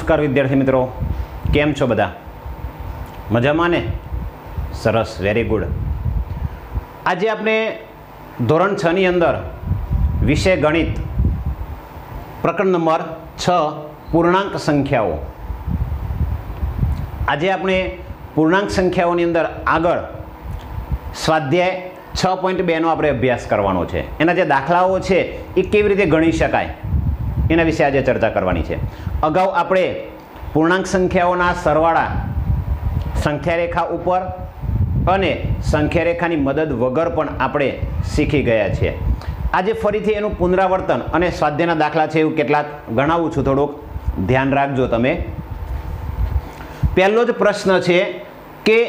नमस्कार विद्यार्थी मित्रों, केम छो बधा? मजामां ने? सरस, वेरी गुड। आज आपने धोरण 6 नी अंदर विषय गणित प्रकरण नंबर 6 पूर्णांक संख्याओं। आज आपने पूर्णांक संख्याओं अंदर आगळ स्वाध्याय 6.2 नो आपणे अभ्यास करवानो छे। एना जे दाखलाओ छे ए केवी रीते गणी शकाय एना विषे आज चर्चा करवानी छे। अगाऊ आपणे पूर्णांक संख्याओना सरवाळा संख्या रेखा उपर अने संख्या रेखानी मदद वगर पण आपणे शीखी गया छे। आज फरीथी एनुं पुनरावर्तन अने स्वाध्यायना दाखला छे एवुं केटलाक गणावुं छुं, थोडुंक ध्यान राखजो तमे। पहेलो ज प्रश्न छे के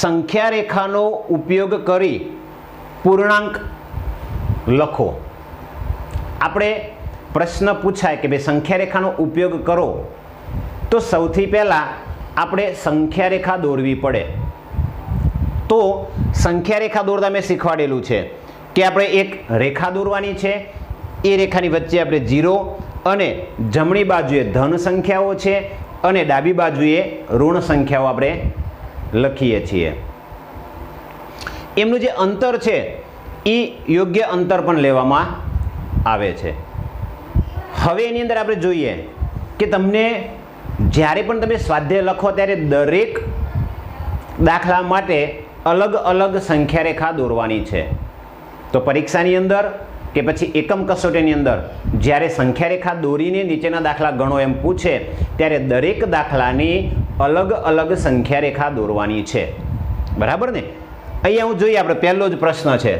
संख्या रेखानो उपयोग करी पूर्णांक लखो। आपणे प्रश्न पूछाय कि भाई संख्या रेखानो उपयोग करो तो सौथी पहला आपणे संख्या रेखा दौरवी पड़े। तो संख्या रेखा दौरता मैं शीखवाडेलुं छे कि आपणे एक रेखा दौरवानी छे। ए रेखानी वच्चे आपणे 0 अने जमणी बाजुए धन संख्याओ छे अने डाबी बाजुए ऋण संख्याओ आपणे लखीए छीए। एमनुं जे अंतर छे ए योग्य अंतर पण लेवामां आवे छे। हवे एनी अंदर आपणे जोईए कि तमने ज्यारे पण तमे स्वाध्याय लखो त्यारे दरेक दाखला माटे अलग अलग संख्या रेखा दौरवानी छे। तो परीक्षानी अंदर के पछी एकम कसोटीनी अंदर ज्यारे संख्या रेखा दौरीने नीचेना दाखला गणो एम पूछे त्यारे दरेक दाखलानी अलग अलग संख्या रेखा दौरवानी छे। बराबर ने? अहींया हुं जोईए आपणे पहेलो ज प्रश्न छे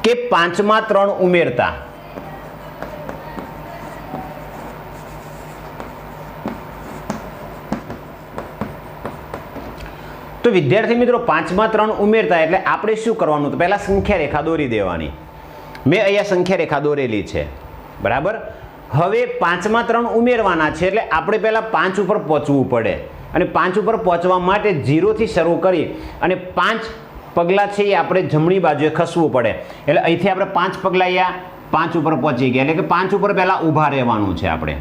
के 5 मां 3 उमेरता तो विद्यार्थी मित्रों 5 मां 3 उमेरता एटले आपणे शुं करवानुं? तो पहेला संख्या रेखा दौरी देवानी। मैं अहींया संख्या रेखा दौरेली छे। बराबर। हवे 5 मां 3 उमेरवाना छे एटले आपणे पहेला 5 उपर पहोंचવું પડે અને 5 ઉપર પહોંચવા માટે 0 થી શરૂ કરી અને 5 પગલા છે એ આપણે જમણી બાજુએ ખસવું પડે। એટલે અહીંથી આપણે 5 પગલા અહીંયા 5 ઉપર પહોંચી ગયા, એટલે કે 5 ઉપર પહેલા ઊભા રહેવાનું છે આપણે।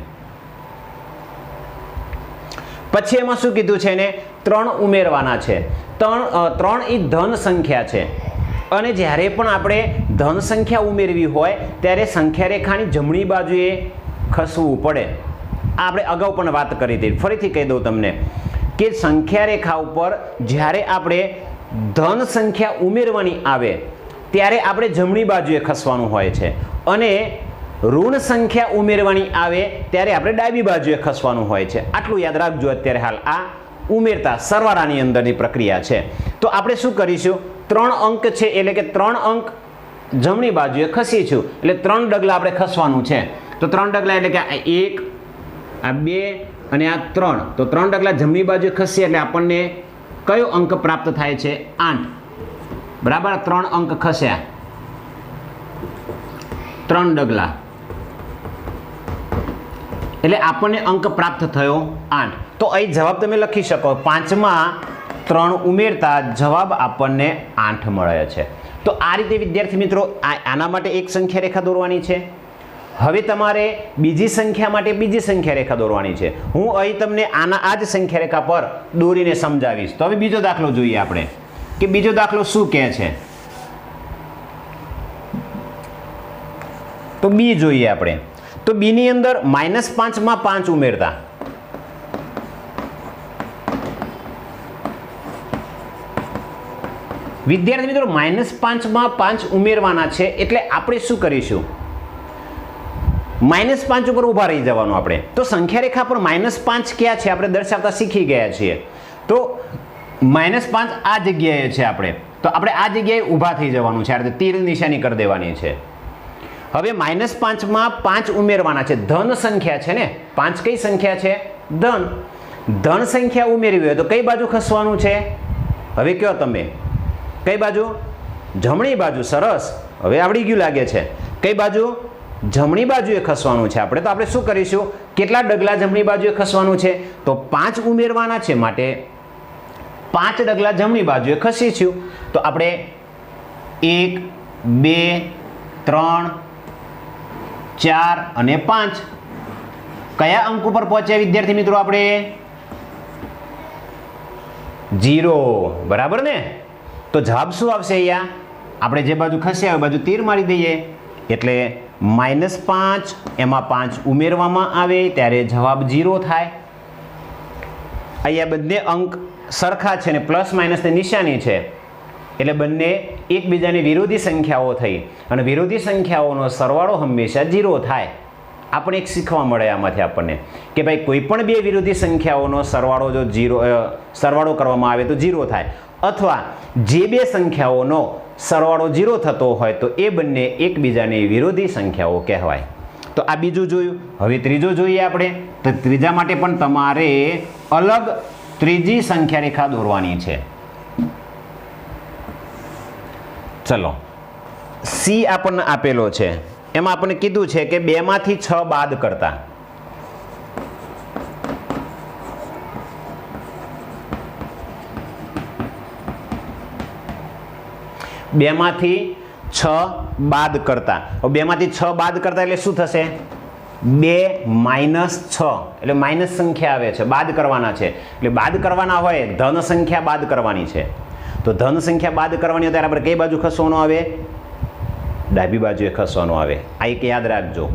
પછી એમાં શું કીધું છે ને 3 ઉમેરવાના છે। 3 એ ધન સંખ્યા છે અને જ્યારે પણ આપણે ધન સંખ્યા ઉમેરવી હોય ત્યારે સંખ્યા રેખાની જમણી બાજુએ ખસવું પડે। આપણે અગાઉ પણ વાત કરી હતી, ફરીથી કહી દઉં તમને કે સંખ્યા રેખા ઉપર જ્યારે આપણે ધન સંખ્યા ઉમેરવાની આવે ત્યારે આપણે જમણી બાજુએ ખસવાનું હોય છે અને ઋણ સંખ્યા ઉમેરવાની આવે ત્યારે આપણે ડાબી બાજુએ ખસવાનું હોય છે। આટલું યાદ રાખજો। અત્યારે હાલ આ ઉમેરતા સરવાળાની અંદરની પ્રક્રિયા છે। તો આપણે શું કરીશું? 3 અંક છે એટલે કે 3 અંક જમણી બાજુએ ખસીશું એટલે 3 ડગલા આપણે ખસવાનું છે। તો 3 ડગલા એટલે કે 1 आ 2 અને આ 3, તો 3 ડગલા જમણી બાજુએ ખસીએ એટલે આપણને કયો અંક પ્રાપ્ત થાય છે? 8। બરાબર। 3 અંક ખસ્યા, 3 ડગલા એટલે આપણને અંક પ્રાપ્ત થયો 8। તો અહીં જવાબ તમે લખી શકો 5 માં 3 ઉમેરતા જવાબ આપણને 8 મળે છે। તો આ રીતે વિદ્યાર્થી મિત્રો આના માટે એક સંખ્યા રેખા દોરવાની છે। હવે તમારે બીજી સંખ્યા માટે બીજી સંખ્યા રેખા દોરવાની છે। હું અહીં તમને આના આ જ સંખ્યા રેખા પર દોરીને સમજાવીશ। તો હવે બીજો દાખલો જોઈએ આપણે કે બીજો દાખલો શું કહે છે। તો બી જોઈએ આપણે। તો બી ની અંદર -5 માં 5 ઉમેરતા વિદ્યાર્થી મિત્રો -5 માં 5 ઉમેરવાના છે એટલે આપણે શું કરીશું? -5 ઉપર ઊભા રહી જવાનું આપણે। તો સંખ્યા રેખા પર -5 ક્યાં છે આપણે દર્શાવતા શીખી ગયા છીએ। તો -5 આ જગ્યાએ છે આપણે, તો આપણે આ જગ્યાએ ઊભા થઈ જવાનું છે। આ રીતે તીર નિશાની કરી દેવાની છે। હવે -5 માં 5 ઉમેરવાના છે। ધન સંખ્યા છે ને, 5 કઈ સંખ્યા છે? ધન। ધન સંખ્યા ઉમેરવી હોય તો કઈ બાજુ ખસવાનું છે? હવે કયો તમે કઈ બાજુ? જમણી બાજુ। સરસ, હવે આવડી ગયું લાગે છે। કઈ બાજુ? જમણી બાજુએ ખસવાનું છે આપણે। તો આપણે શું કરીશું? કેટલા ડગલા જમણી બાજુએ ખસવાનું છે? તો 5 ઉમેરવાના છે માટે 5 ડગલા જમણી બાજુએ ખસીશું। તો આપણે 1 2 3 4 અને 5 કયા અંક ઉપર પહોંચ્યા વિદ્યાર્થી મિત્રો આપણે? 0, બરાબર ને? તો જવાબ શું આવશે અહીંયા? આપણે જે બાજુ ખસ્યા એ બાજુ તીર મારી દઈએ એટલે -5 એમાં 5 ઉમેરવામાં આવે ત્યારે જવાબ 0 થાય. અહીંયા બંને અંક સરખા છે ને પ્લસ માઇનસની નિશાની છે એટલે બંને એકબીજાની વિરોધી સંખ્યાઓ થઈ અને વિરોધી સંખ્યાઓનો સરવાળો હંમેશા 0 થાય. આપણે એક શીખવા મળે આમાંથી આપણને કે ભાઈ કોઈ પણ બે વિરોધી સંખ્યાઓનો સરવાળો જો સરવાળો કરવામાં આવે તો 0 થાય અથવા જે બે સંખ્યાઓનો સરવાળો 0 થતો હોય તો એ બંને એકબીજાની વિરોધી સંખ્યાઓ કહેવાય. તો આ બીજું જોયું. હવે ત્રીજો જોઈએ આપણે. તો ત્રીજા માટે પણ તમારે અલગ ત્રીજી સંખ્યા રેખા દોરવાની છે. ચલો, સી આપણને આપેલો છે, એમાં આપણને કીધું છે કે 2 માંથી 6 બાદ કરતા બે માંથી 6 બાદ કરતા એટલે શું થશે? 2 - 6 એટલે માઇનસ સંખ્યા આવે છે, બાદ કરવાના છે. એટલે બાદ કરવાના હોય ધન સંખ્યા બાદ કરવાની છે. તો ધન સંખ્યા બાદ કરવાની હોય ત્યારે આપણે કઈ બાજુ ખસવાનું આવે? ડાબી બાજુએ ખસવાનું આવે. આ એક યાદ રાખજો.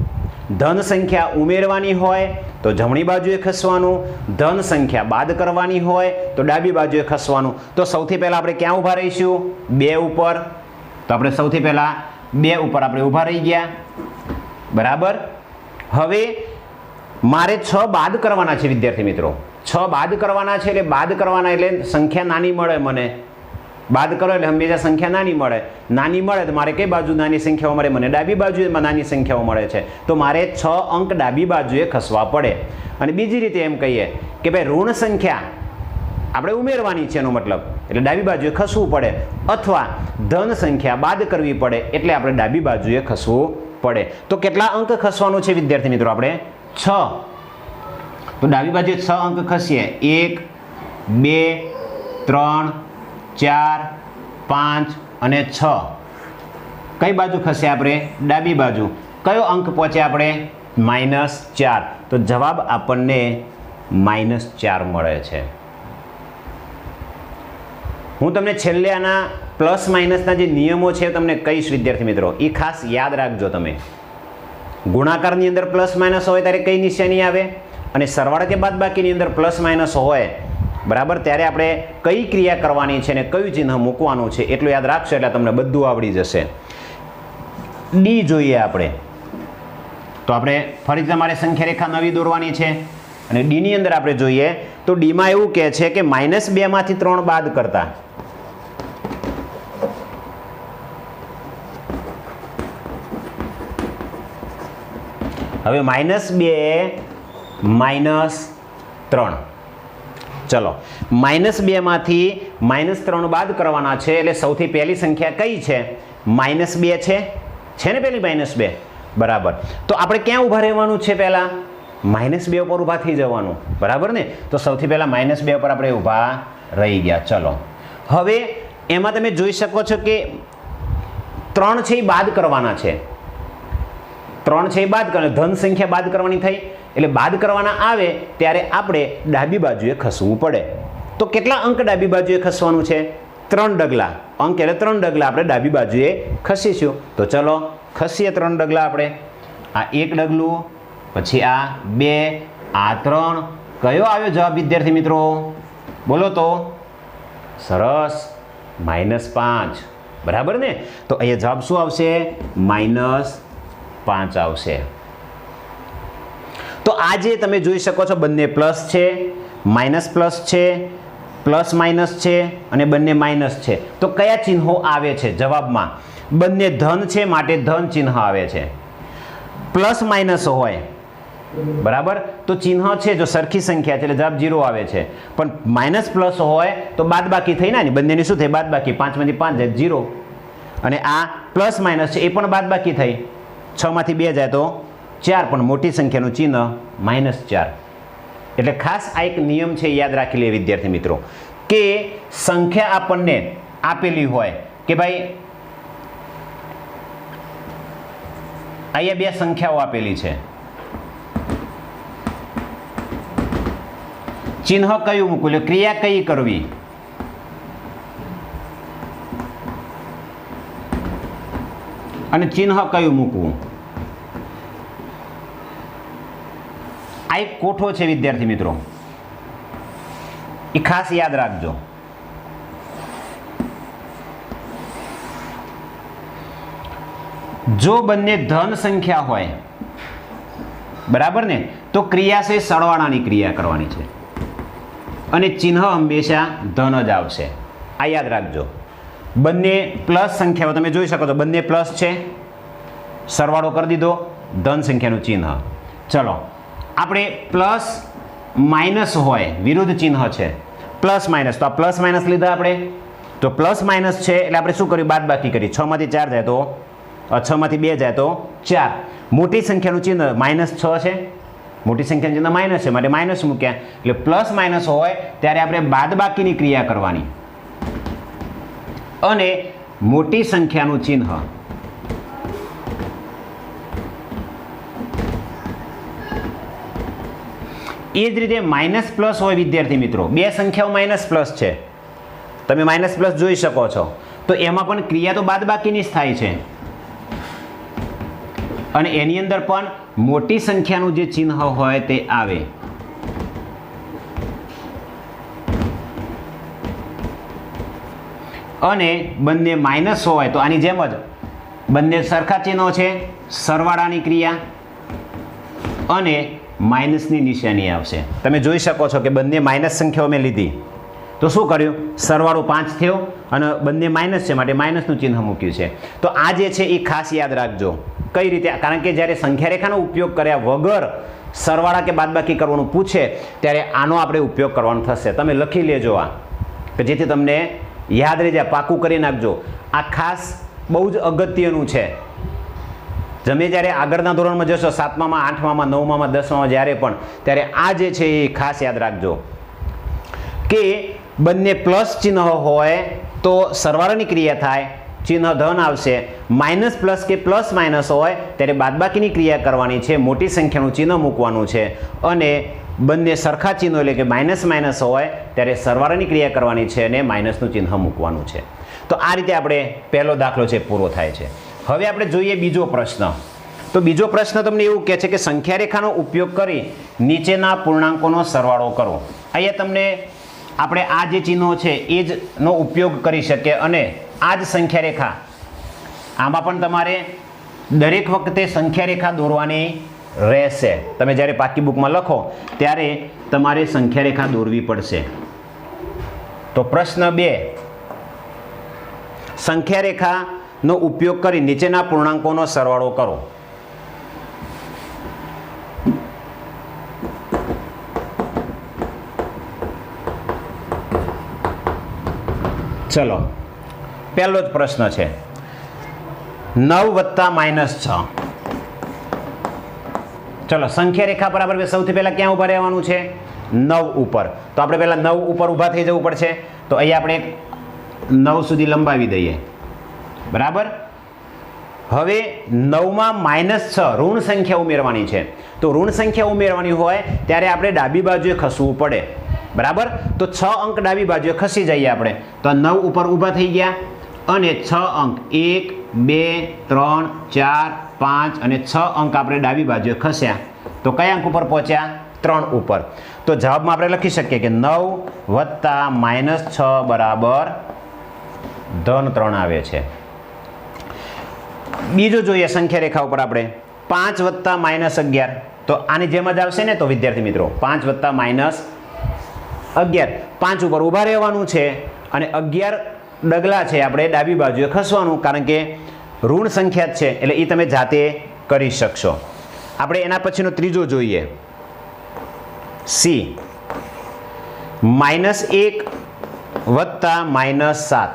ધન સંખ્યા ઉમેરવાની હોય તો જમણી બાજુએ ખસવાનું, ધન સંખ્યા બાદ કરવાની હોય તો ડાબી બાજુએ ખસવાનું. તો સૌથી પહેલા આપણે ક્યાં ઊભા રહીશું? 2 ઉપર. તો આપણે સૌથી પહેલા 2 ઉપર આપણે ઊભા રહી ગયા, બરાબર. હવે મારે 6 બાદ કરવાના છે વિદ્યાર્થી મિત્રો. 6 બાદ કરવાના છે એટલે બાદ કરવાના એટલે સંખ્યા નાની મળે મને. બાદ કરો એટલે હંમેશા સંખ્યા નાની મળે. નાની મળે તો મારે કઈ બાજુ નાની સંખ્યાઓ મળે? મને ડાબી બાજુએ નાની સંખ્યાઓ મળે છે. તો મારે 6 અંક ડાબી બાજુએ ખસવા પડે. અને બીજી રીતે એમ કહીએ કે ભાઈ ઋણ સંખ્યા આપણે ઉમેરવાની છે એનો મતલબ, એટલે ડાબી બાજુએ ખસવું પડે, અથવા ધન સંખ્યા બાદ કરવી પડે એટલે આપણે ડાબી બાજુએ ખસવું પડે. તો કેટલા અંક ખસવાનું છે વિદ્યાર્થી મિત્રો? આપણે 6. તો ડાબી બાજુએ 6 અંક ખસીએ. 1, 2, 3, 4, 5 અને 6. કઈ બાજુ ખસે આપણે? ડાબી બાજુ. કયો અંક પહોંચે આપણે? -4. તો જવાબ આપણને -4 મળે છે. હું તમને છેલ્લે આના પ્લસ માઇનસના જે નિયમો છે તમને કહીશ વિદ્યાર્થી મિત્રો, એ ખાસ યાદ રાખજો તમે. ગુણાકારની અંદર પ્લસ માઇનસ હોય ત્યારે કઈ નિશાની આવે અને સરવાળા કે બાદબાકીની અંદર પ્લસ માઇનસ હોય, બરાબર, ત્યારે આપણે કઈ ક્રિયા કરવાની છે ને કયું ચિહ્ન મૂકવાનું છે એટલું યાદ રાખશો એટલે તમને બધું આવડી જશે. ડી જોઈએ આપણે. તો આપણે ફરીથી તમારે સંખ્યા રેખા નવી દોરવાની છે અને ડીની અંદર આપણે જોઈએ તો ડીમાં એવું કહે છે કે -2 માંથી 3 બાદ કરતા હવે -2 - 3. ચલો, -2 માંથી -3 બાદ કરવાના છે એટલે સૌથી પહેલી સંખ્યા કઈ છે? -2 છે ને પેલી -2, બરાબર. તો આપણે ક્યાં ઊભા રહેવાનું છે? પહેલા -2 ઉપર ઊભા થઈ જવાનું, બરાબર ને? તો સૌથી પહેલા -2 ઉપર આપણે ઊભા રહી ગયા. ચલો, હવે એમાં તમે જોઈ શકો છો કે 3 છે એ બાદ કરવાના છે. 3 છે એ બાદ કરવાના, ધન સંખ્યા બાદ કરવાની થઈ એટલે બાદ કરવાના આવે ત્યારે આપણે ડાબી બાજુએ ખસવું પડે. તો કેટલા અંક ડાબી બાજુએ ખસવાનું છે? 3 ડગલા. અંક એટલે 3 ડગલા આપણે ડાબી બાજુએ ખસીશું. તો ચલો ખસીએ 3 ડગલા આપણે. આ 1 ડગલું, પછી આ 2, આ 3. કયો આવ્યો જવાબ વિદ્યાર્થી મિત્રો? બોલો તો. સરસ, -5, બરાબર ને? તો અહીંયા જવાબ શું આવશે? -5 આવશે. તો આ જે તમે જોઈ શકો છો બંને પ્લસ છે, માઇનસ પ્લસ છે, પ્લસ માઇનસ છે અને બંને માઇનસ છે. તો કયા ચિહ્નો આવે છે જવાબમાં? બંને ધન છે માટે ધન ચિહ્ન આવે છે. પ્લસ માઇનસ હોય, બરાબર, તો ચિહ્ન છે જો સરખી સંખ્યા છે એટલે જવાબ 0 આવે છે. પણ માઇનસ પ્લસ હોય તો બાદબાકી થઈ ને, બંનેની શું થઈ? બાદબાકી. 5 માંથી 5 જાય 0. અને આ પ્લસ માઇનસ છે એ પણ બાદબાકી થઈ. 6 માંથી 2 જાય તો 4, પણ મોટી સંખ્યાનું ચિહ્ન -4. એટલે ખાસ આ એક નિયમ છે, યાદ રાખી લે વિદ્યાર્થી મિત્રો, કે સંખ્યા આપણને આપેલી હોય કે ભાઈ અહીંયા 2 સંખ્યાઓ આપેલી છે, ચિહ્ન કયું મૂકવું, એટલે ક્રિયા કઈ કરવી. અને ચિહ્ન કયું મૂકવું. આ એક કોઠો છે વિદ્યાર્થી મિત્રો, એ ખાસ યાદ રાખજો. જો બંને ધન સંખ્યા હોય, બરાબર ને, તો ક્રિયા છે સરવાળાની ક્રિયા કરવાની છે અને ચિહ્ન હંમેશા ધન જ આવશે. આ યાદ રાખજો. બંને પ્લસ સંખ્યાઓ તમે જોઈ શકો છો, બંને પ્લસ છે, સરવાળો કરી દીધો, ધન સંખ્યાનું ચિહ્ન. ચલો આપણે પ્લસ માઇનસ હોય, વિરુદ્ધ ચિહ્ન છે, પ્લસ માઇનસ, તો આ પ્લસ માઇનસ લીધા આપણે, તો પ્લસ માઇનસ છે એટલે આપણે શું કર્યું, બાદ બાકી કરી. 6 માંથી 4 જાય તો 6 માંથી 2 જાય તો 4. મોટી સંખ્યાનું ચિહ્ન -6 છે, મોટી સંખ્યાનું ચિહ્ન માઇનસ છે, માટે માઇનસ મૂક્યા. એટલે પ્લસ માઇનસ હોય ત્યારે આપણે બાદ બાકીની ક્રિયા કરવાની અને મોટી સંખ્યાનું ચિહ્ન એ જ રીતે માઇનસ પ્લસ હોય વિદ્યાર્થી મિત્રો. બે સંખ્યાઓ માઇનસ પ્લસ છે, તમે માઇનસ પ્લસ જોઈ શકો છો, તો એમાં પણ ક્રિયા તો બાદ બાકીની જ થાય છે અને એની અંદર પણ મોટી સંખ્યાનું જે ચિહ્ન હોય તે આવે. અને બંને માઇનસ હોય તો આની જેમ જ બંને સરખા ચિહ્નો છે, સરવાળાની ક્રિયા અને માઇનસની નિશાની આવશે. તમે જોઈ શકો છો કે બંને માઇનસ સંખ્યાઓ મેં લીધી, તો શું કર્યું, સરવાળો 5 થયો અને બંને માઇનસ છે માટે માઇનસનું ચિહ્ન મૂક્યું છે. તો આ જે છે એ ખાસ યાદ રાખજો. કઈ રીતે, કારણ કે જ્યારે સંખ્યા રેખાનો ઉપયોગ કર્યા વગર સરવાળા કે બાદબાકી કરવાનું પૂછે ત્યારે આનો આપણે ઉપયોગ કરવાનો થશે. તમે લખી લેજો આ, કે જેથી તમને યાદ રહી જાય, પાકું કરી નાખજો. આ ખાસ બહુ જ અગત્યનું છે. તમે જ્યારે આગળના ધોરણમાં જશો, 7મામાં, 8મામાં, 9મામાં, 10મામાં જ્યારે પણ, ત્યારે આ જે છે એ ખાસ યાદ રાખજો કે બંને પ્લસ ચિહ્ન હોય તો સરવાળાની ક્રિયા થાય, ચિહ્ન ધન આવશે. માઇનસ પ્લસ કે પ્લસ માઇનસ હોય ત્યારે બાદબાકીની ક્રિયા કરવાની છે, મોટી સંખ્યાનું ચિહ્ન મૂકવાનું છે. અને બંને સરખા ચિહ્નો એટલે કે માઇનસ માઇનસ હોય ત્યારે સરવાળાની ક્રિયા કરવાની છે અને માઇનસનું ચિહ્ન મૂકવાનું છે. તો આ રીતે આપણે પહેલો દાખલો છે પૂરો થાય છે. હવે આપણે જોઈએ બીજો પ્રશ્ન. તો બીજો પ્રશ્ન તમને એવું કહે છે કે સંખ્યા રેખાનો ઉપયોગ કરી નીચેના પૂર્ણાંકોનો સરવાળો કરો. અહીંયા તમને આપણે આ જે ચિહ્નો છે એ જ નો ઉપયોગ કરી શકીએ અને આ જ સંખ્યા રેખા, આમાં પણ તમારે દરેક વખતે સંખ્યા રેખા દોરવાની રહેશે. તમે જ્યારે પાકી બુકમાં લખો ત્યારે તમારે સંખ્યા રેખા દોરવી પડશે. તો પ્રશ્ન 2, સંખ્યા રેખાનો ઉપયોગ કરી નીચેના પૂર્ણાંકોનો સરવાળો કરો. ચલો પહેલો જ પ્રશ્ન છે, 9 + -6. ચલો સંખ્યા રેખા પર આપણે સૌથી પહેલા ક્યાં ઊભા રહેવાનું છે, 9 ઉપર. તો આપણે પહેલા 9 ઉપર ઊભા થઈ જવું પડશે. તો અહીંયા આપણે 9 સુધી લંબાવી દઈએ, બરાબર. હવે 9માં -6 ઋણ સંખ્યા ઉમેરવાની છે. તો ઋણ સંખ્યા ઉમેરવાની હોય ત્યારે આપણે ડાબી બાજુએ ખસવું પડે, બરાબર. તો 6 અંક ડાબી બાજુએ ખસી જઈએ આપણે. તો 9 ઉપર ઊભા થઈ ગયા અને 6 અંક 1, 2, 3, 4, 5 અને 6 અંક આપણે ડાબી બાજુએ ખસ્યા. તો કયા અંક ઉપર પહોંચ્યા, 3 ઉપર. તો જવાબમાં આપણે લખી શકીએ કે 9 + -6 બરાબર -3 આવે છે. બીજું જોઈએ સંખ્યા રેખા ઉપર આપણે 5 + -11. તો આની જેમ જ આવશે ને. તો વિદ્યાર્થી મિત્રો 5 + -11, 5 ઉપર ઊભા રહેવાનું છે અને 11 ડગલા છે આપણે ડાબી બાજુએ ખસવાનું, કારણ કે ઋણ સંખ્યા છે એટલે એ તમે જાતે કરી શકશો. આપણે એના પછીનો ત્રીજો જોઈએ, સી, -1 + -7.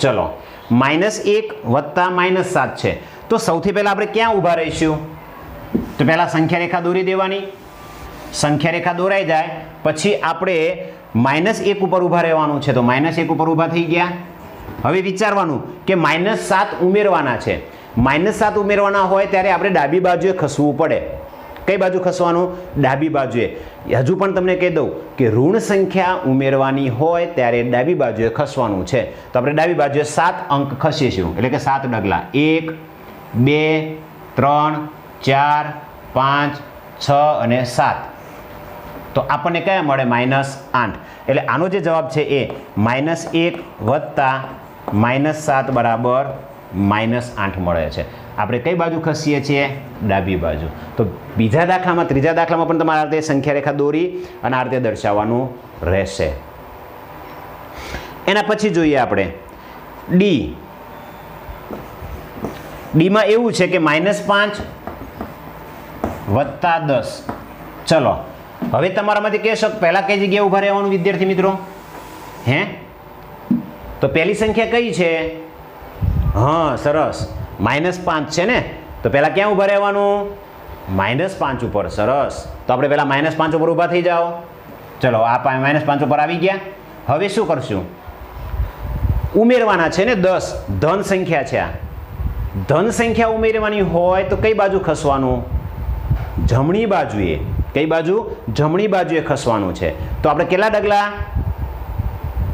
ચલો -1 + -7 છે. તો સૌથી પહેલા આપણે ક્યાં ઊભા રહીશું, તો પહેલા સંખ્યા રેખા દોરી દેવાની. સંખ્યા રેખા દોરાઈ જાય પછી આપણે -1 ઉપર ઊભા રહેવાનું છે. તો -1 ઉપર ઊભા થઈ ગયા. હવે વિચારવાનું કે -7 ઉમેરવાના છે. -7 ઉમેરવાના હોય ત્યારે આપણે ડાબી બાજુએ ખસવું પડે, કઈ બાજુ ખસવાનું? ડાબી બાજુએ. હજુ પણ તમને કહી દઉં કે ઋણ સંખ્યા ઉમેરવાની હોય ત્યારે ડાબી બાજુએ ખસવાનું છે. તો આપણે ડાબી બાજુએ 7 અંક ખસીશું, એટલે કે 7 ડગલા. 1 2 3 4 5 6 અને 7. તો આપણને કયા મળે? -8. એટલે આનો જે જવાબ છે એ -1 વત્તા -7 બરાબર -8 મળે છે. આપણે કઈ બાજુ ખસીએ છીએ? ડાબી બાજુ. તો બીજા દાખલામાં, ત્રીજા દાખલામાં પણ તમારે આ રીતે સંખ્યા રેખા દોરી અને આ રીતે દર્શાવવાનું રહેશે. એના પછી જોઈએ આપણે ડી. ડીમાં એવું છે કે -5 વત્તા 10. ચલો હવે તમારામાંથી કહેશો પહેલા કઈ જગ્યાએ ઊભા રહેવાનું વિદ્યાર્થી મિત્રો? હે? તો પહેલી સંખ્યા કઈ છે? હા, સરસ, -5 છે ને. તો પહેલા ક્યાં ઊભા રહેવાનું? -5 ઉપર. સરસ. તો આપણે પહેલા -5 ઉપર ઊભા થઈ જાઓ. ચલો આ -5 ઉપર આવી ગયા. હવે શું કરશું? ઉમેરવાના છે ને 10. ધન સંખ્યા છે આ. ધન સંખ્યા ઉમેરવાની હોય તો કઈ બાજુ ખસવાનું? જમણી બાજુએ. કઈ બાજુ? જમણી બાજુએ ખસવાનું છે. તો આપણે કેટલા ડગલા?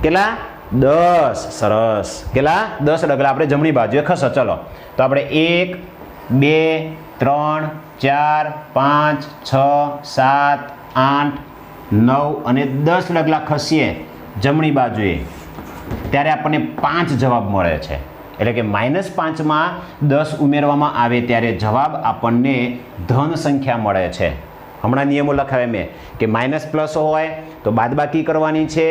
કેટલા? 10. સરસ. કેટલા? 10 ડગલા આપણે જમણી બાજુએ ખસો. ચલો તો આપણે 1 2 3 4 5 6 7 8 9 અને 10 ડગલા ખસીએ જમણી બાજુએ ત્યારે આપણને 5 જવાબ મળે છે. એટલે કે -5માં 10 ઉમેરવામાં આવે ત્યારે જવાબ આપણને ધન સંખ્યા મળે છે. હમણાં નિયમો લખાવ્યા મેં કે માઇનસ પ્લસ હોય તો બાદબાકી કરવાની છે.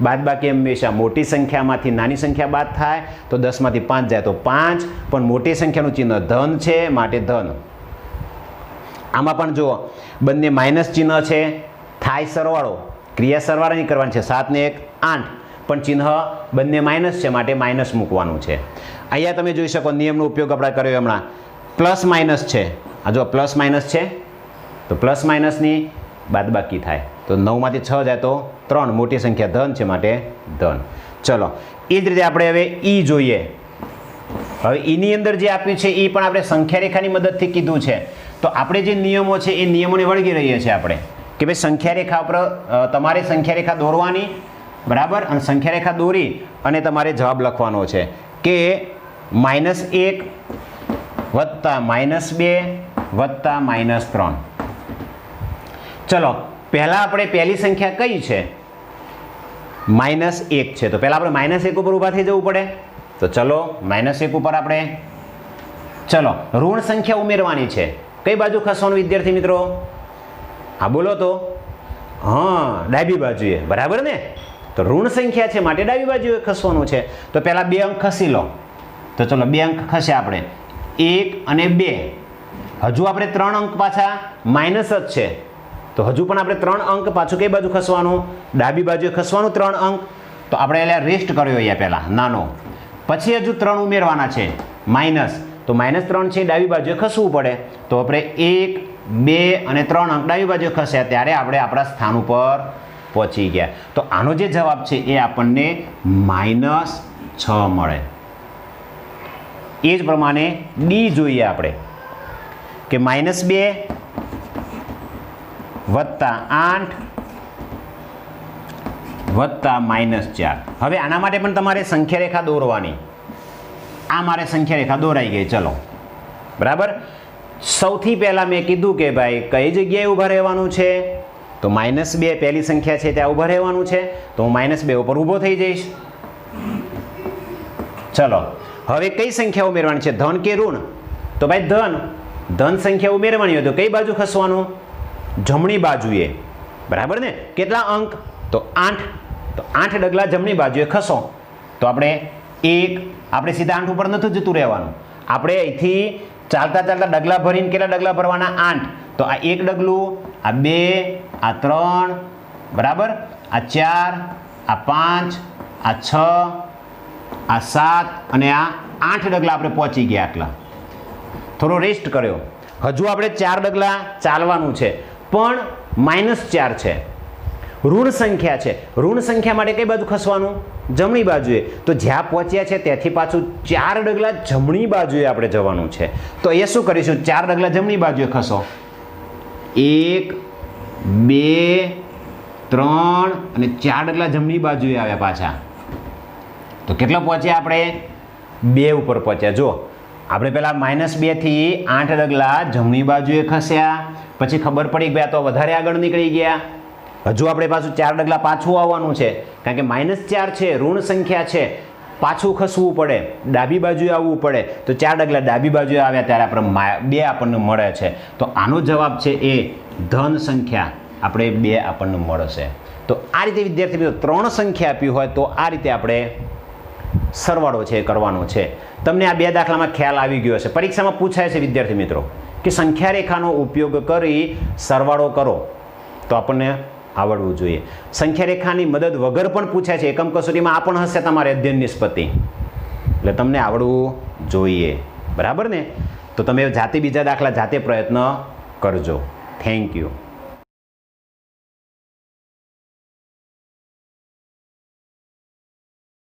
બાદબાકી હંમેશા મોટી સંખ્યામાંથી નાની સંખ્યા બાદ થાય તો 10માંથી 5 જાય તો 5, પણ મોટી સંખ્યાનું ચિહ્ન ધન છે માટે ધન. આમાં પણ જુઓ બંને માઇનસ ચિહ્ન છે, થાય સરવાળો, ક્રિયા સરવાળાની કરવાની છે. 7 ને 1 8, પણ ચિહ્ન બંને માઇનસ છે માટે માઇનસ મૂકવાનું છે. અહીંયા તમે જોઈ શકો નિયમનો ઉપયોગ આપણે કર્યો હમણાં. પ્લસ માઇનસ છે, આ જો પ્લસ માઇનસ છે તો પ્લસ માઇનસની બાદબાકી થાય તો 9માંથી 6 જાય તો 3, મોટી સંખ્યા ધન છે માટે ધન. ચલો એ જ રીતે આપણે હવે ઈ જોઈએ. હવે ઈની અંદર જે આપ્યું છે એ પણ આપણે સંખ્યા રેખાની મદદથી કીધું છે. તો આપણે જે નિયમો છે એ નિયમોને વળગી રહીએ છીએ આપણે કે ભાઈ સંખ્યા રેખા પર તમારે સંખ્યા રેખા દોરવાની, બરાબર, અને સંખ્યા રેખા દોરી અને તમારે જવાબ લખવાનો છે કે -1 વત્તા -2 વત્તા -3. ચલો પહેલા આપણે પહેલી સંખ્યા કઈ છે? -1 છે. તો પહેલા આપણે -1 ઉપર ઊભા થઈ જવું પડે. તો ચલો -1 ઉપર આપણે ચલો ઋણ સંખ્યા ઉમેરવાની છે. કઈ બાજુ ખસવાનું વિદ્યાર્થી મિત્રો? હા બોલો તો. હા, ડાબી બાજુએ, બરાબર ને. તો ઋણ સંખ્યા છે માટે ડાબી બાજુએ ખસવાનું છે. તો પહેલા 2 અંક ખસી લો. તો ચલો 2 અંક ખસે આપણે 1 અને 2. હજુ આપણે 3 અંક પાછા માઇનસ જ છે તો હજુ પણ આપણે 3 અંક પાછું કઈ બાજુ ખસવાનું? ડાબી બાજુએ ખસવાનું 3 અંક. તો આપણે એટલે રેસ્ટ કર્યો અહીંયા પહેલા નાનો, પછી હજુ 3 ઉમેરવાના છે માઇનસ. તો -3 છે ડાબી બાજુએ ખસવું પડે. તો આપણે 1 2 અને 3 અંક ડાબી બાજુએ ખસ્યા ત્યારે આપણે આપણા સ્થાન ઉપર પહોંચી ગયા. તો આનો જે જવાબ છે એ આપણને -6 મળે. એ જ પ્રમાણે ડી જોઈએ આપણે કે -2 વત્તા 8 વત્તા -4. હવે આના માટે પણ તમારે સંખ્યા રેખા દોરવાની. આ મારે સંખ્યા રેખા દોરાઈ ગઈ. ચલો બરાબર. સૌથી પહેલા મેં કીધું કે ભાઈ કઈ જગ્યાએ ઊભા રહેવાનું છે? તો -2 પહેલી સંખ્યા છે ત્યાં ઊભા રહેવાનું છે. તો હું -2 ઉપર ઊભો થઈ જઈશ. ચલો હવે કઈ સંખ્યા ઉમેરવાની છે? ધન કે ઋણ? તો ભાઈ ધન સંખ્યા ઉમેરવાની હોય તો કઈ બાજુ ખસવાનું? જમણી બાજુએ, બરાબર ને. કેટલા અંક? તો 8. તો 8 ડગલા જમણી બાજુએ ખસો. તો આપણે 1, આપણે સીધા 8 ઉપર નથી જતું રહેવાનું. આપણે અહીંથી ચાલતા ચાલતા ડગલા ભરીને કેટલા ડગલા ભરવાના? 8. તો આ 1 ડગલું, આ 2, આ 3, બરાબર, આ 4, આ 5, આ 6, આ 7 અને આ 8 ડગલા આપણે પહોંચી ગયા. આટલા થોડો રેસ્ટ કર્યો. હજુ આપણે 4 ડગલા ચાલવાનું છે પણ -4 છે, ઋણ સંખ્યા છે. ઋણ સંખ્યા માટે કઈ બાજુ ખસવાનું? જમણી બાજુએ. તો જ્યાં પહોંચ્યા છે ત્યાંથી પાછું 4 ડગલા જમણી બાજુએ આપણે જવાનું છે. તો એ શું કરીશું? 4 ડગલા જમણી બાજુએ ખસો. 1 2 3 અને 4 ડગલા જમણી બાજુએ આવ્યા પાછા. તો કેટલા પહોંચ્યા આપણે? 2 ઉપર પહોંચ્યા. જો આપણે પહેલાં -2 થી 8 ડગલા જમણી બાજુએ ખસ્યા, પછી ખબર પડી કે તો વધારે આગળ નીકળી ગયા. હજુ આપણે પાછું 4 ડગલા પાછું આવવાનું છે, કારણ કે -4 છે, ઋણ સંખ્યા છે, પાછું ખસવું પડે, ડાબી બાજુએ આવવું પડે. તો 4 ડગલા ડાબી બાજુએ આવ્યા ત્યારે આપણે 2 આપણને મળે છે. તો આનો જવાબ છે એ ધન સંખ્યા આપણે 2 આપણને મળશે. તો આ રીતે વિદ્યાર્થી મિત્રો 3 સંખ્યા આપી હોય તો આ રીતે આપણે સરવાળો છે કરવાનો છે. તમને આ 2 દાખલામાં ખ્યાલ આવી ગયો હશે. પરીક્ષામાં પૂછાય છે વિદ્યાર્થી મિત્રો કે સંખ્યા રેખાનો ઉપયોગ કરી સરવાળો કરો, તો આપણને આવડવું જોઈએ. સંખ્યા રેખાની મદદ વગર પણ પૂછાય છે. એકમ કસોટીમાં આ પણ હશે તમારે અધ્યયન નિષ્પત્તિ, એટલે તમને આવડવું જોઈએ. બરાબર ને? તો તમે જાતે બીજા દાખલા જાતે પ્રયત્ન કરજો. Thank you.